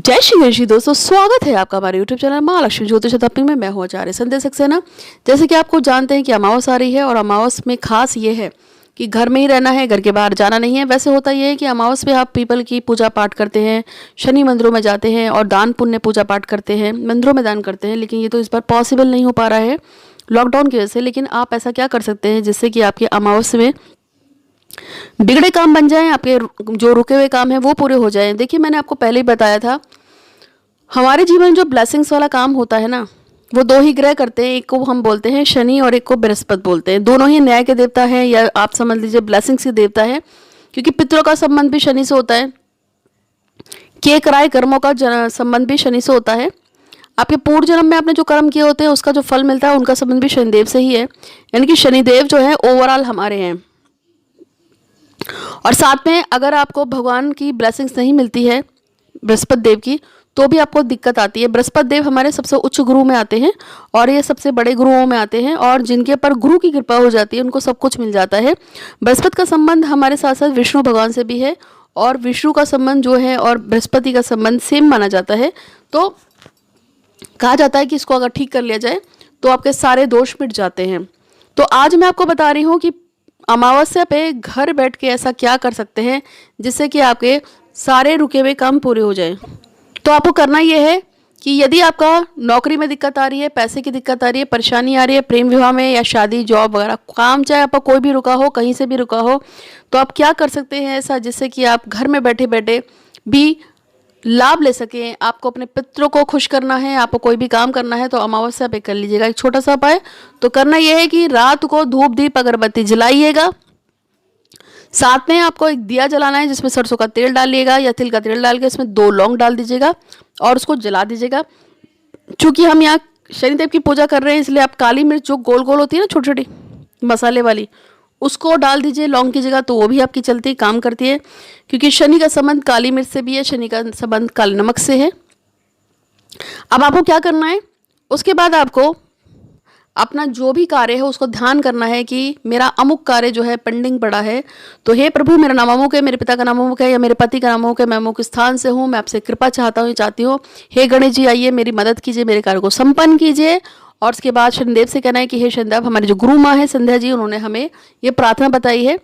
जय श्री गणेश जी दोस्तों, स्वागत है आपका हमारे YouTube चैनल महालक्ष्मी ज्योतिष शताब्दी में। मैं हूँ आचार्य संध्या सक्सेना। जैसे कि आपको जानते हैं कि अमावस आ रही है और अमावस में खास ये है कि घर में ही रहना है, घर के बाहर जाना नहीं है। वैसे होता ये है कि अमावस पे आप पीपल की पूजा पाठ करते हैं, शनि मंदिरों में जाते हैं और दान पुण्य पूजा पाठ करते हैं, मंदिरों में दान करते हैं। लेकिन ये तो इस बार पॉसिबल नहीं हो पा रहा है लॉकडाउन की वजह से। लेकिन आप ऐसा क्या कर सकते हैं जिससे कि आपके अमावस में बिगड़े काम बन जाएं, आपके जो रुके हुए काम हैं वो पूरे हो जाएं। देखिए, मैंने आपको पहले ही बताया था, हमारे जीवन में जो ब्लेसिंग्स वाला काम होता है ना, वो दो ही ग्रह करते हैं। एक को हम बोलते हैं शनि और एक को बृहस्पति बोलते हैं। दोनों ही न्याय के देवता हैं, या आप समझ लीजिए ब्लेसिंग्स के देवता है, क्योंकि पितरों का संबंध भी शनि से होता है, किए कराए कर्मों का संबंध भी शनि से होता है। आपके पूर्व जन्म में आपने जो कर्म किए होते हैं उसका जो फल मिलता है उनका संबंध भी शनिदेव से ही है। यानी कि शनिदेव जो है ओवरऑल हमारे हैं। और साथ में अगर आपको भगवान की ब्लेसिंग्स नहीं मिलती है बृहस्पति देव की, तो भी आपको दिक्कत आती है। बृहस्पति देव हमारे सबसे उच्च गुरु में आते हैं और ये सबसे बड़े गुरुओं में आते हैं, और जिनके पर गुरु की कृपा हो जाती है उनको सब कुछ मिल जाता है। बृहस्पति का संबंध हमारे साथ साथ विष्णु भगवान से भी है, और विष्णु का संबंध जो है और बृहस्पति का संबंध सेम माना जाता है। तो कहा जाता है कि इसको अगर ठीक कर लिया जाए तो आपके सारे दोष मिट जाते हैं। तो आज मैं आपको बता रही हूँ कि अमावस्या पे घर बैठ के ऐसा क्या कर सकते हैं जिससे कि आपके सारे रुके हुए काम पूरे हो जाएं। तो आपको करना ये है कि यदि आपका नौकरी में दिक्कत आ रही है, पैसे की दिक्कत आ रही है, परेशानी आ रही है, प्रेम विवाह में या शादी जॉब वगैरह काम, चाहे आपका कोई भी रुका हो, कहीं से भी रुका हो, तो आप क्या कर सकते हैं ऐसा जिससे कि आप घर में बैठे बैठे भी लाभ ले सकें। आपको अपने पितरों को खुश करना है, आपको कोई भी काम करना है तो अमावस्या पे कर लीजिएगा। एक छोटा सा उपाय तो करना यह है कि रात को धूप दीप अगरबत्ती जलाइएगा। साथ में आपको एक दिया जलाना है जिसमें सरसों का तेल डालिएगा या तिल का तेल डाल के इसमें 2 लौंग डाल दीजिएगा और उसको जला दीजिएगा। चूँकि हम यहाँ शनिदेव की पूजा कर रहे हैं, इसलिए आप काली मिर्च जो गोल गोल होती है ना, छोटी छोटी मसाले वाली, उसको डाल दीजिए लौंग की जगह, तो वो भी आपकी चलती काम करती है। क्योंकि शनि का संबंध काली मिर्च से भी है, शनि का संबंध काले नमक से है। अब आपको क्या करना है, उसके बाद आपको अपना जो भी कार्य है उसको ध्यान करना है कि मेरा अमुक कार्य जो है पेंडिंग पड़ा है, तो हे प्रभु मेरा नाम अमुक है, मेरे पिता का नाम अमुक है या मेरे पति का नाम अमुक है, मैं अमुक स्थान से हूँ, मैं आपसे कृपा चाहता हूँ, चाहती हूँ, हे गणेश जी आइए मेरी मदद कीजिए, मेरे कार्य को संपन्न कीजिए। और उसके बाद शनिदेव से कहना है कि हे शनिदेव, हमारे जो गुरु माँ है संध्या जी, उन्होंने हमें ये प्रार्थना बताई है,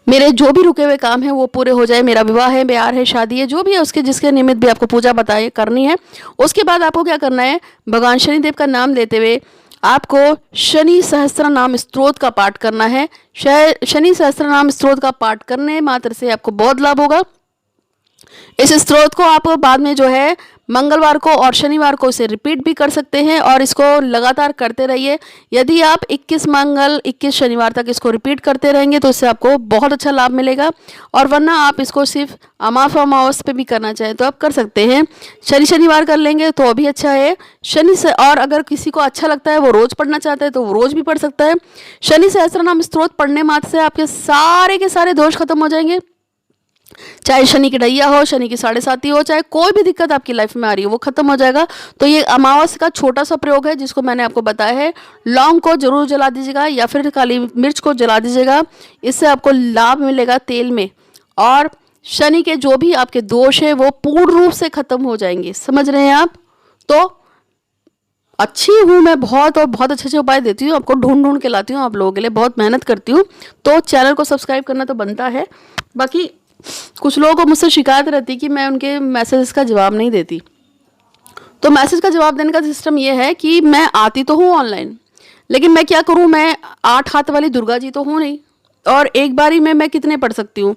मेरे जो भी रुके हुए काम हैं वो पूरे हो जाए, मेरा विवाह है, ब्याह है, शादी है, जो भी है उसके जिसके निमित्त भी आपको पूजा बताए करनी है। उसके बाद आपको क्या करना है, भगवान शनिदेव का नाम लेते हुए आपको शनि सहस्त्र नाम स्तोत्र का पाठ करना है। शनि सहस्त्र नाम स्तोत्र का पाठ करने मात्र से आपको बहुत लाभ होगा। इस स्तोत्र को आप बाद में जो है मंगलवार को और शनिवार को इसे रिपीट भी कर सकते हैं और इसको लगातार करते रहिए। यदि आप 21 मंगल 21 शनिवार तक इसको रिपीट करते रहेंगे तो इससे आपको बहुत अच्छा लाभ मिलेगा। और वरना आप इसको सिर्फ अमावस पे भी करना चाहें तो आप कर सकते हैं, शनिवार कर लेंगे तो भी अच्छा है। शनि से, और अगर किसी को अच्छा लगता है वो रोज़ पढ़ना चाहता है तो वो रोज़ भी पढ़ सकता है। शनि सहस्त्रनाम स्तोत्र पढ़ने मात्र से आपके सारे के सारे दोष खत्म हो जाएंगे। चाहे शनि की ढैया हो, शनि की 7.5 हो, चाहे कोई भी दिक्कत आपकी लाइफ में आ रही हो, वो खत्म हो जाएगा। तो ये अमावस्या का छोटा सा प्रयोग है जिसको मैंने आपको बताया है। लौंग को जरूर जला दीजिएगा या फिर काली मिर्च को जला दीजिएगा, इससे आपको लाभ मिलेगा तेल में। और शनि के जो भी आपके दोष है वो पूर्ण रूप से खत्म हो जाएंगे। समझ रहे हैं आप? तो अच्छी हूँ मैं बहुत, और बहुत अच्छे अच्छे उपाय देती हूँ, आपको ढूंढ ढूंढ के लाती हूँ आप लोगों के लिए, बहुत मेहनत करती हूँ। तो चैनल को सब्सक्राइब करना तो बनता है। बाकी कुछ लोगों को मुझसे शिकायत रहती कि मैं उनके मैसेज का जवाब नहीं देती। तो मैसेज का जवाब देने का सिस्टम ये है कि मैं आती तो हूँ ऑनलाइन, लेकिन मैं क्या करूँ, मैं 8 हाथ वाली दुर्गा जी तो हूँ नहीं, और एक बारी में मैं कितने पढ़ सकती हूँ।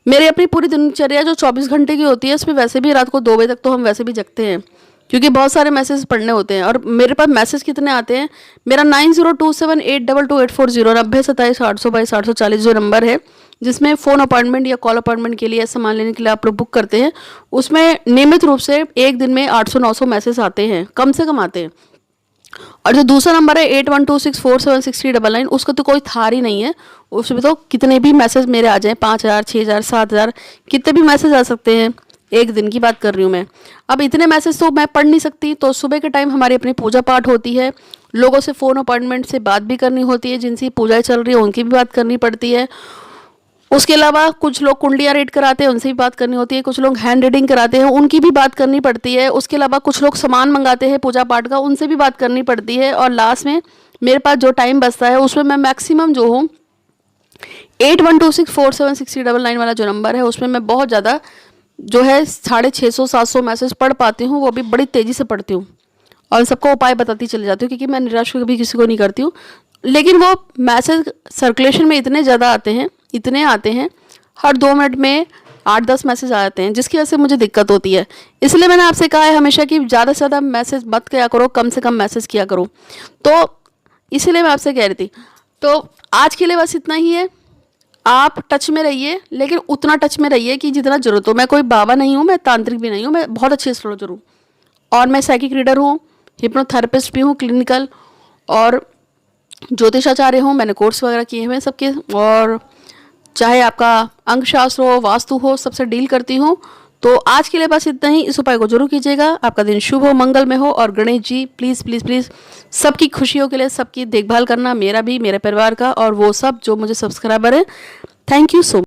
मेरी अपनी पूरी दिनचर्या जो 24 घंटे की होती है उसमें वैसे भी रात को 2 बजे तक तो हम वैसे भी जगते हैं, क्योंकि बहुत सारे मैसेज पढ़ने होते हैं। और मेरे पास मैसेज कितने आते हैं, मेरा 9027822840 90272840 जो नंबर है, जिसमें फ़ोन अपॉइंटमेंट या कॉल अपॉइंटमेंट के लिए सामान लेने के लिए आप लोग बुक करते हैं, उसमें नियमित रूप से एक दिन में 800-900 मैसेज आते हैं, कम से कम आते हैं। और जो दूसरा नंबर है 8126476399, उसका तो कोई थार ही नहीं है, उसमें तो कितने भी मैसेज मेरे आ जाएं, 5000 6000 7000 कितने भी मैसेज आ सकते हैं। एक दिन की बात कर रही हूँ मैं। अब इतने मैसेज तो मैं पढ़ नहीं सकती, तो सुबह के टाइम हमारी अपनी पूजा पाठ होती है, लोगों से फ़ोन अपॉइंटमेंट से बात भी करनी होती है, जिनसी पूजाएं चल रही है उनकी भी बात करनी पड़ती है। उसके अलावा कुछ लोग कुंडलियाँ रीड कराते हैं, उनसे भी बात करनी होती है। कुछ लोग हैंड रीडिंग कराते हैं, उनकी भी बात करनी पड़ती है। उसके अलावा कुछ लोग सामान मंगाते हैं पूजा पाठ का, उनसे भी बात करनी पड़ती है। और लास्ट में मेरे पास जो टाइम बचता है उसमें मैं मैक्सिमम जो हूँ 8126476099 वाला जो नंबर है उसमें मैं बहुत ज़्यादा जो है 650-700 मैसेज पढ़ पाती हूँ, वो भी बड़ी तेज़ी से पढ़ती हूँ और सबको उपाय बताती चली जाती हूँ, क्योंकि मैं निराश कभी किसी को नहीं करती हूँ। लेकिन वो मैसेज सर्कुलेशन में इतने ज़्यादा आते हैं, हर 2 मिनट में 8-10 मैसेज आ जाते हैं, जिसकी वजह से मुझे दिक्कत होती है। इसलिए मैंने आपसे कहा है हमेशा कि ज़्यादा से ज़्यादा मैसेज मत किया करो, कम से कम मैसेज किया करो। तो इसीलिए मैं आपसे कह रही थी। तो आज के लिए बस इतना ही है। आप टच में रहिए, लेकिन उतना टच में रहिए कि जितना ज़रूरत हो। मैं कोई बाबा नहीं हूँ, मैं तांत्रिक भी नहीं हूँ, मैं बहुत अच्छी एस्ट्रोलॉजर हूँ और मैं साइकिक रीडर हूँ, हिप्नोथेरेपिस्ट भी हूँ क्लिनिकल, और ज्योतिषाचार्य हूँ। मैंने कोर्स वगैरह किए हुए हैं सबके, और चाहे आपका अंक शास्त्र हो, वास्तु हो, सबसे डील करती हूँ। तो आज के लिए बस इतना ही। इस उपाय को जरूर कीजिएगा। आपका दिन शुभ हो, मंगल में हो। और Ganesh ji please please please सबकी खुशियों के लिए सबकी देखभाल करना, मेरा भी, मेरे परिवार का, और वो सब जो मुझे सब्सक्राइबर है। Thank you so much.